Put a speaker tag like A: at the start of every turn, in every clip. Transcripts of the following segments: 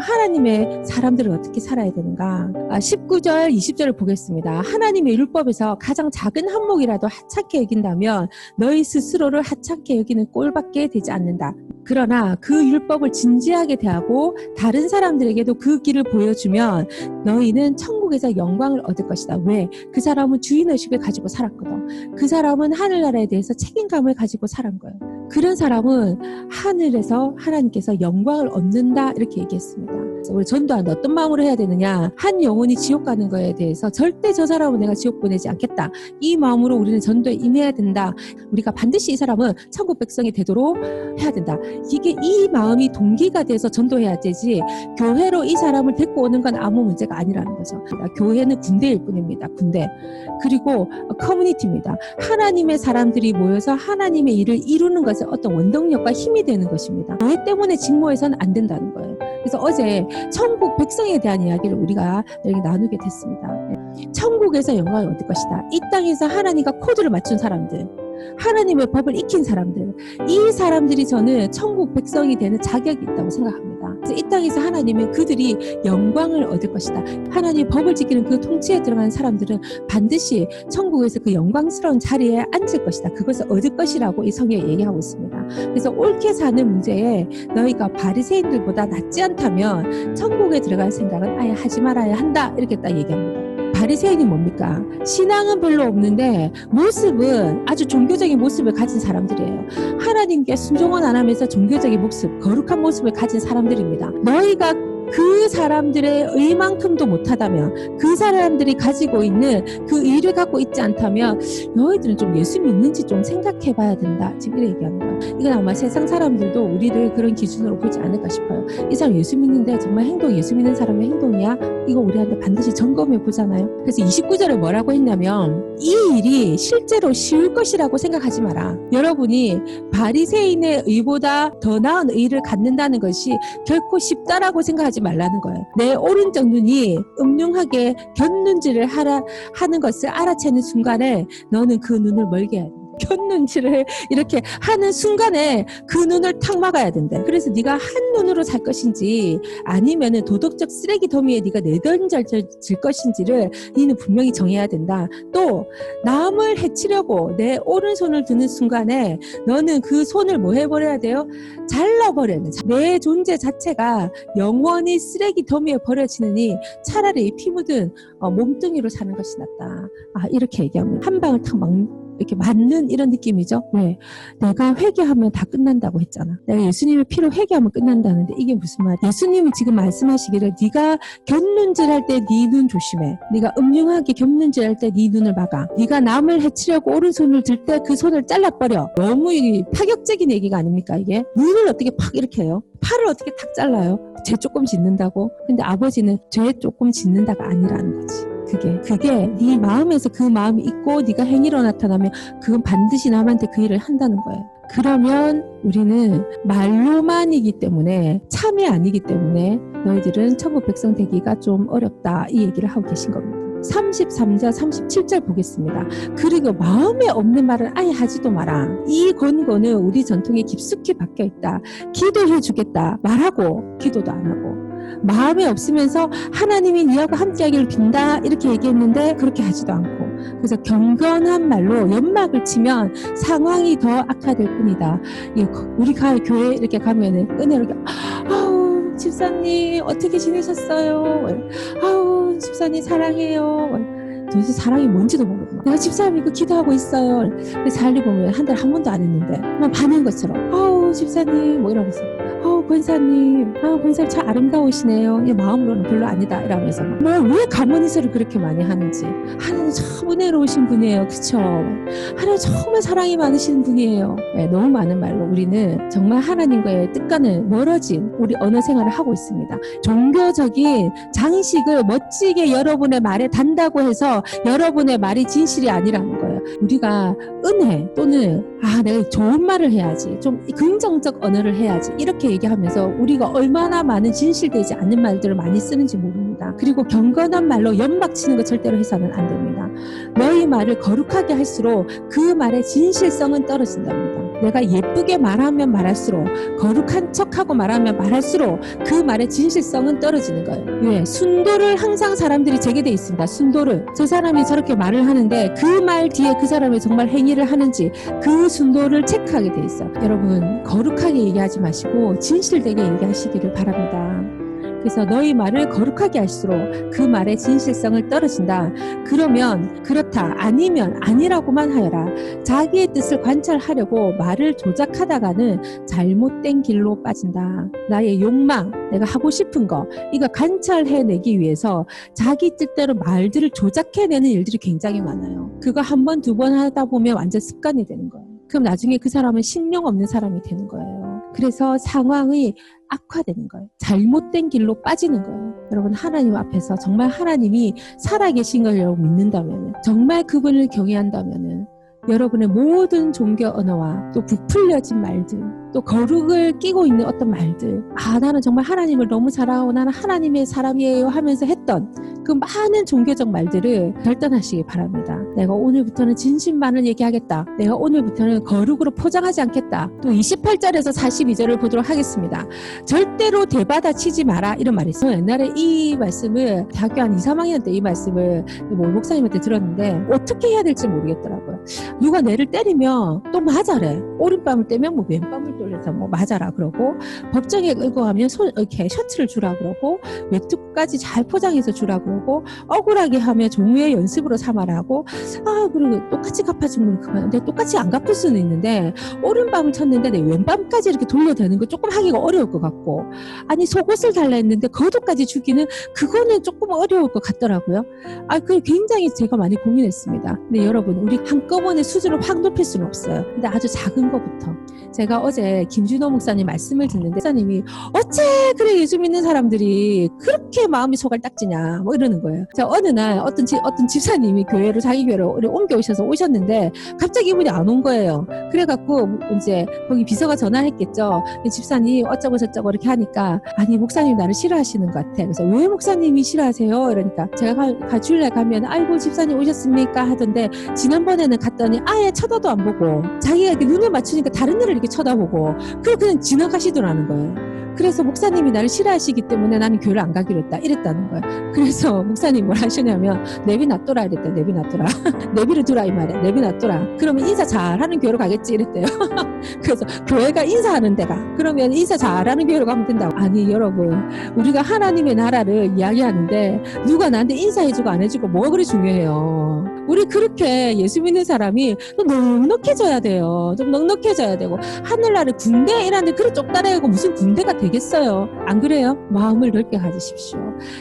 A: 하나님의 사람들은 어떻게 살아야 되는가? 19절, 20절을 보겠습니다. 하나님의 율법에서 가장 작은 한목이라도 하찮게 여긴다면 너희 스스로를 하찮게 여기는 꼴밖에 되지 않는다. 그러나 그 율법을 진지하게 대하고 다른 사람들에게도 그 길을 보여주면 너희는 천국에서 영광을 얻을 것이다. 왜? 그 사람은 주인의식을 가지고 살았거든. 그 사람은 하늘나라에 대해서 책임감을 가지고 살은 거예요. 그런 사람은 하늘에서 하나님께서 영광을 얻는다 이렇게 얘기했습니다. 우리 전도하는데 어떤 마음으로 해야 되느냐? 한 영혼이 지옥 가는 거에 대해서 절대 저 사람은 내가 지옥 보내지 않겠다. 이 마음으로 우리는 전도에 임해야 된다. 우리가 반드시 이 사람은 천국 백성이 되도록 해야 된다. 이게 이 마음이 동기가 돼서 전도해야 되지 교회로 이 사람을 데리고 오는 건 아무 문제가 아니라는 거죠. 교회는 군대일 뿐입니다. 군대. 그리고 커뮤니티입니다. 하나님의 사람들이 모여서 하나님의 일을 이루는 것은 어떤 원동력과 힘이 되는 것입니다. 교회 때문에 직모해서는 안 된다는 거예요. 그래서 어제 천국 백성에 대한 이야기를 우리가 이렇게 나누게 됐습니다. 천국에서 영광을 얻을 것이다. 이 땅에서 하나님과 코드를 맞춘 사람들, 하나님의 법을 익힌 사람들, 이 사람들이 저는 천국 백성이 되는 자격이 있다고 생각합니다. 그래서 이 땅에서 하나님은 그들이 영광을 얻을 것이다. 하나님의 법을 지키는 그 통치에 들어가는 사람들은 반드시 천국에서 그 영광스러운 자리에 앉을 것이다. 그것을 얻을 것이라고 이 성경에 얘기하고 있습니다. 그래서 옳게 사는 문제에 너희가 바리새인들보다 낫지 않다면 천국에 들어갈 생각은 아예 하지 말아야 한다. 이렇게 딱 얘기합니다. 바리새인이 뭡니까? 신앙은 별로 없는데 모습은 아주 종교적인 모습을 가진 사람들이에요. 하나님께 순종은 안 하면서 종교적인 모습, 거룩한 모습을 가진 사람들입니다. 너희가 그 사람들의 의만큼도 못하다면, 그 사람들이 가지고 있는 그 의를 갖고 있지 않다면 너희들은 좀 예수 믿는지 좀 생각해봐야 된다. 지금 이렇게 얘기하는 거예요. 이건 아마 세상 사람들도 우리를 그런 기준으로 보지 않을까 싶어요. 이 사람 예수 믿는데 정말 예수 믿는 사람의 행동이야? 이거 우리한테 반드시 점검해 보잖아요. 그래서 29절에 뭐라고 했냐면 이 일이 실제로 쉬울 것이라고 생각하지 마라. 여러분이 바리새인의 의보다 더 나은 의를 갖는다는 것이 결코 쉽다라고 생각하지 말라는 거예요. 내 오른쪽 눈이 음흉하게 곁눈질을 하는 것을 알아채는 순간에 너는 그 눈을 멀게 해야 돼. 곁눈질을 이렇게 하는 순간에 그 눈을 탁 막아야 된대. 그래서 네가 한 눈으로 살 것인지 아니면은 도덕적 쓰레기 더미에 네가 내던져질 것인지를 너는 분명히 정해야 된다. 또 남을 해치려고 내 오른손을 드는 순간에 너는 그 손을 뭐 해버려야 돼요? 잘라버려야 돼. 내 존재 자체가 영원히 쓰레기 더미에 버려지느니 차라리 피 묻은 몸뚱이로 사는 것이 낫다. 이렇게 얘기합니다. 한 방을 탁 이렇게 맞는 이런 느낌이죠. 네. 내가 회개하면 다 끝난다고 했잖아. 내가 예수님의 피로 회개하면 끝난다는데 이게 무슨 말이야? 예수님이 지금 말씀하시기를 네가 곁눈질할 때 네 눈 조심해. 네가 음흉하게 곁눈질할 때 네 눈을 막아. 네가 남을 해치려고 오른손을 들 때 그 손을 잘라버려. 너무 파격적인 얘기가 아닙니까 이게? 눈을 어떻게 팍 이렇게 해요? 팔을 어떻게 탁 잘라요? 죄 조금 짓는다고? 근데 아버지는 죄 조금 짓는다가 아니라는 거지. 그게 네 마음에서 그 마음이 있고 네가 행위로 나타나면 그건 반드시 남한테 그 일을 한다는 거예요. 그러면 우리는 말로만이기 때문에 참이 아니기 때문에 너희들은 천국 백성 되기가 좀 어렵다 이 얘기를 하고 계신 겁니다. 33절 37절 보겠습니다. 그리고 마음에 없는 말을 아예 하지도 마라. 이 권고는 우리 전통에 깊숙이 박혀있다. 기도해 주겠다 말하고 기도도 안 하고 마음에 없으면서 하나님이 니하고 함께하기를 빈다 이렇게 얘기했는데 그렇게 하지도 않고 그래서 경건한 말로 연막을 치면 상황이 더 악화될 뿐이다. 우리 교회 이렇게 가면은 은혜롭게 아우 집사님 어떻게 지내셨어요? 아우 집사님 사랑해요. 도대체 사랑이 뭔지도 모르고 내가 집사님 이거 기도하고 있어요. 근데 살리 보면 한 달 한 번도 안 했는데 막 반한 것처럼 아우 집사님 뭐 이러면서 권사님 참 아름다우시네요. 마음으로는 별로 아니다 이러면서 왜 가문이설을 그렇게 많이 하는지. 하나님 참 은혜로우신 분이에요. 그쵸? 하나님 정말 사랑이 많으신 분이에요. 네, 너무 많은 말로 우리는 정말 하나님과의 뜻과는 멀어진 우리 언어 생활을 하고 있습니다. 종교적인 장식을 멋지게 여러분의 말에 단다고 해서 여러분의 말이 진실이 아니라는 거예요. 우리가 은혜 또는 내가 좋은 말을 해야지 좀 긍정적 언어를 해야지 이렇게 얘기하면서 우리가 얼마나 많은 진실되지 않는 말들을 많이 쓰는지 모릅니다. 그리고 경건한 말로 연막 치는 거 절대로 해서는 안 됩니다. 너희 말을 거룩하게 할수록 그 말의 진실성은 떨어진답니다. 내가 예쁘게 말하면 말할수록, 거룩한 척하고 말하면 말할수록 그 말의 진실성은 떨어지는 거예요. 왜? 순도를 항상 사람들이 재게 돼 있습니다. 순도를. 저 사람이 저렇게 말을 하는데 그 말 뒤에 그 사람이 정말 행위를 하는지 그 순도를 체크하게 돼 있어요. 여러분, 거룩하게 얘기하지 마시고 진실되게 얘기하시기를 바랍니다. 그래서 너희 말을 거룩하게 할수록 그 말의 진실성을 떨어진다. 그러면 그렇다, 아니면 아니라고만 하여라. 자기의 뜻을 관찰하려고 말을 조작하다가는 잘못된 길로 빠진다. 나의 욕망, 내가 하고 싶은 거, 이거 관찰해내기 위해서 자기 뜻대로 말들을 조작해내는 일들이 굉장히 많아요. 그거 한 번, 두 번 하다 보면 완전 습관이 되는 거예요. 그럼 나중에 그 사람은 신령 없는 사람이 되는 거예요. 그래서 상황이 악화되는 거예요. 잘못된 길로 빠지는 거예요. 여러분, 하나님 앞에서 정말 하나님이 살아계신 걸 여러분 믿는다면, 정말 그분을 경외한다면, 여러분의 모든 종교 언어와 또 부풀려진 말들, 또 거룩을 끼고 있는 어떤 말들, 나는 정말 하나님을 너무 사랑하고 나는 하나님의 사람이에요 하면서 했던 그 많은 종교적 말들을 결단하시기 바랍니다. 내가 오늘부터는 진심만을 얘기하겠다. 내가 오늘부터는 거룩으로 포장하지 않겠다. 또 28절에서 42절을 보도록 하겠습니다. 절대로 대받아치지 마라, 이런 말이 있어요. 옛날에 이 말씀을 대학교 한 2, 3학년 때 이 말씀을 목사님한테 들었는데 어떻게 해야 될지 모르겠더라고요. 누가 내를 때리면 또 맞아래. 오른밤을 떼면 뭐 왼밤을 돌려서 뭐 맞아라 그러고, 법정에 끌고 가면 이렇게 셔츠를 주라 그러고, 외투까지 잘 포장해서 주라 그러고, 억울하게 하면 종우의 연습으로 삼아라고, 그리고 똑같이 갚아주면 그만. 근데 똑같이 안 갚을 수는 있는데 오른밤을 쳤는데 내 왼밤까지 이렇게 돌려대는 거 조금 하기가 어려울 것 같고, 아니 속옷을 달라 했는데 겉옷까지 주기는 그거는 조금 어려울 것 같더라고요. 그 굉장히 제가 많이 고민했습니다. 근데 여러분, 우리 한꺼번에 수준을 확 높일 수는 없어요. 근데 아주 작은 것부터. 제가 어제 김준호 목사님 말씀을 듣는데, 목사님이 어째 그래 예수 믿는 사람들이 그렇게 마음이 소갈딱지냐 뭐 이러는 거예요. 자, 어느 날 어떤 집사님이 교회로, 자기 교회로 옮겨오셔서 오셨는데 갑자기 이분이 안 온 거예요. 그래갖고 이제 거기 비서가 전화했겠죠. 집사님 어쩌고 저쩌고 이렇게 하니까, 아니 목사님 나를 싫어하시는 것 같아. 그래서 왜 목사님이 싫어하세요? 이러니까 제가 주일날 가면 아이고 집사님 오셨습니까 하던데, 지난번에는 갔더니 아예 쳐다도 안 보고 자기가 이렇게 눈을 맞추니까 다른 데를 이렇게 쳐다보고 그냥 지나가시더라는 거예요. 그래서 목사님이 나를 싫어하시기 때문에 나는 교회를 안 가기로 했다, 이랬다는 거예요. 그래서 목사님이 뭘 하시냐면 내비 놔둬라 이랬대요. 내비 놔둬라. 내비를 두라 이 말이야. 내비 놔둬라. 그러면 인사 잘하는 교회로 가겠지 이랬대요. 그래서 교회가 인사하는 데가, 그러면 인사 잘하는 교회로 가면 된다고. 아니 여러분, 우리가 하나님의 나라를 이야기하는데 누가 나한테 인사해주고 안 해주고 뭐가 그리 중요해요. 우리 그렇게 예수 믿는 사람이 또 넉넉해져야 돼요. 좀 넉넉해져야 되고, 하늘나라를 군대 이라는데 그래 쪽다래고 무슨 군대가 되겠어요. 안 그래요? 마음을 넓게 가지십시오.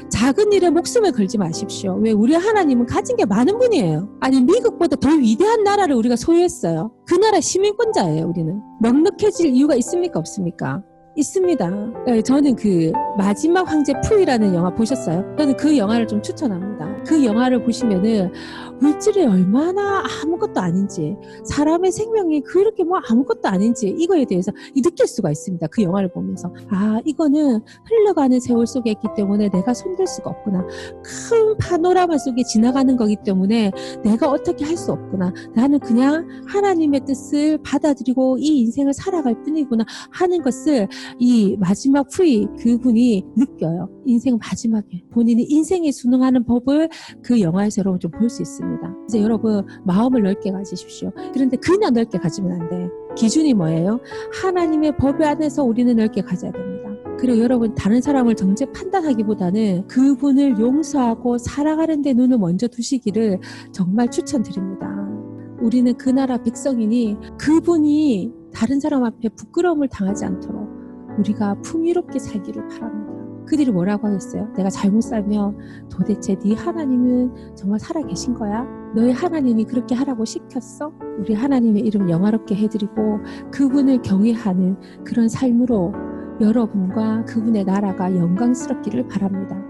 A: 작은 일에 목숨을 걸지 마십시오. 왜? 우리 하나님은 가진 게 많은 분이에요. 아니 미국보다 더 위대한 나라를 우리가 소유했어요. 그 나라 시민권자예요. 우리는. 넉넉해질 이유가 있습니까? 없습니까? 있습니다. 저는 그 마지막 황제 푸이라는 영화 보셨어요? 저는 그 영화를 좀 추천합니다. 그 영화를 보시면은 물질이 얼마나 아무것도 아닌지, 사람의 생명이 그렇게 뭐 아무것도 아닌지 이거에 대해서 느낄 수가 있습니다. 그 영화를 보면서 이거는 흘러가는 세월 속에 있기 때문에 내가 손댈 수가 없구나. 큰 파노라마 속에 지나가는 거기 때문에 내가 어떻게 할 수 없구나. 나는 그냥 하나님의 뜻을 받아들이고 이 인생을 살아갈 뿐이구나 하는 것을 이 마지막 푸이 그분이 느껴요. 인생 마지막에 본인이 인생에 순응하는 법을 그 영화에서 여러분 좀 볼 수 있습니다. 이제 여러분 마음을 넓게 가지십시오. 그런데 그냥 넓게 가지면 안 돼. 기준이 뭐예요? 하나님의 법 안에서 우리는 넓게 가져야 됩니다. 그리고 여러분, 다른 사람을 정죄 판단하기보다는 그분을 용서하고 사랑하는 데 눈을 먼저 두시기를 정말 추천드립니다. 우리는 그 나라 백성이니 그분이 다른 사람 앞에 부끄러움을 당하지 않도록 우리가 풍요롭게 살기를 바랍니다. 그들이 뭐라고 하겠어요? 내가 잘못 살면 도대체 네 하나님은 정말 살아계신 거야? 너희 하나님이 그렇게 하라고 시켰어? 우리 하나님의 이름 영화롭게 해드리고 그분을 경외하는 그런 삶으로 여러분과 그분의 나라가 영광스럽기를 바랍니다.